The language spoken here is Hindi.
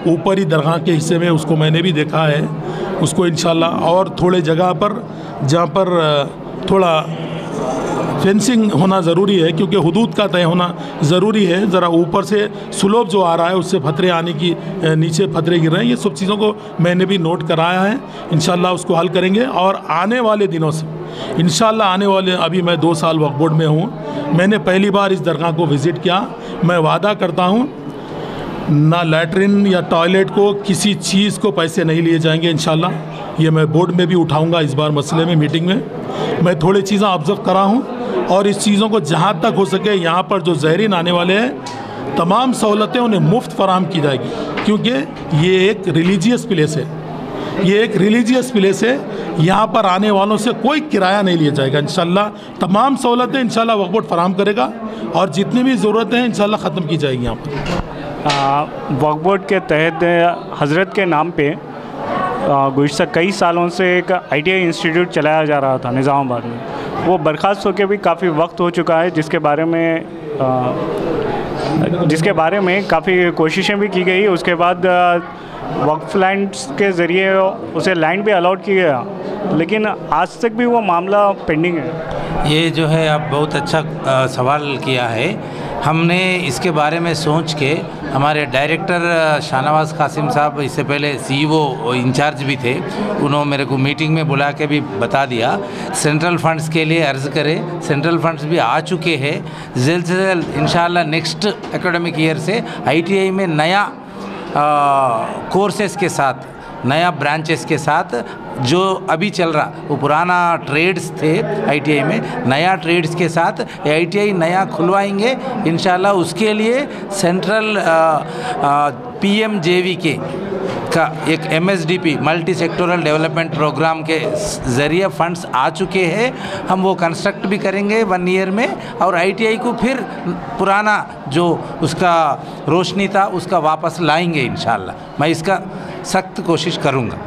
ऊपरी दरगाह के हिस्से में, उसको मैंने भी देखा है। उसको इंशाल्लाह और थोड़े जगह पर जहाँ पर थोड़ा फेंसिंग होना ज़रूरी है, क्योंकि हुदूद का तय होना ज़रूरी है। ज़रा ऊपर से स्लोप जो आ रहा है उससे फतरे आने की, नीचे फतरे गिर रहे हैं, ये सब चीज़ों को मैंने भी नोट कराया है। इंशाल्लाह उसको हल करेंगे और आने वाले दिनों से इंशाल्लाह आने वाले, अभी मैं 2 साल वक्फ बोर्ड में हूँ, मैंने पहली बार इस दरगाह को विज़िट किया। मैं वादा करता हूँ ना लैट्रिन या टॉयलेट को किसी चीज़ को पैसे नहीं लिए जाएंगे इंशाल्लाह। ये मैं बोर्ड में भी उठाऊंगा इस बार मसले में, मीटिंग में। मैं थोड़ी चीज़ें ऑब्ज़र्व करा हूँ और इस चीज़ों को जहाँ तक हो सके यहाँ पर जो ज़ायरीन आने वाले हैं तमाम सहूलतें उन्हें मुफ्त फराहम की जाएगी, क्योंकि ये एक रिलीजियस प्लेस है। ये एक रिलीजियस प्लेस है, यहाँ पर आने वालों से कोई किराया नहीं लिया जाएगा। इंशाल्लाह तमाम सहूलतें इंशाल्लाह वक्फ बोर्ड फराहम करेगा और जितनी भी ज़रूरतें हैं इंशाल्लाह ख़त्म की जाएगी यहाँ पर। वक्फ बोर्ड के तहत हज़रत के नाम पे गुज़श्ता कई सालों से एक ITI इंस्टीट्यूट चलाया जा रहा था निज़ामाबाद में। वो बर्खास्त होकर भी काफ़ी वक्त हो चुका है, जिसके बारे में काफ़ी कोशिशें भी की गई। उसके बाद वक्फ लैंड्स के ज़रिए उसे लैंड भी अलॉट किया गया, लेकिन आज तक भी वो मामला पेंडिंग है। ये जो है आप बहुत अच्छा सवाल किया है। हमने इसके बारे में सोच के, हमारे डायरेक्टर शाहनवाज़ कासिम साहब इससे पहले CEO इंचार्ज भी थे, उन्होंने मेरे को मीटिंग में बुला के भी बता दिया सेंट्रल फंड्स के लिए अर्ज़ करें। सेंट्रल फंड्स भी आ चुके हैं। जल्द से जल्द इंशाल्लाह नेक्स्ट एकेडमिक ईयर से ITI में नया कोर्सेज़ के साथ, नया ब्रांचेस के साथ, जो अभी चल रहा वो पुराना ट्रेड्स थे ITI में, नया ट्रेड्स के साथ ITI नया खुलवाएंगे इंशाल्लाह। उसके लिए सेंट्रल PMJVK का एक MSDP multi sectoral development programme के ज़रिए फंड्स आ चुके हैं। हम वो कंस्ट्रक्ट भी करेंगे 1 ईयर में और ITI को फिर पुराना जो उसका रोशनी था उसका वापस लाएंगे इंशाल्लाह। मैं इसका सख्त कोशिश करूँगा।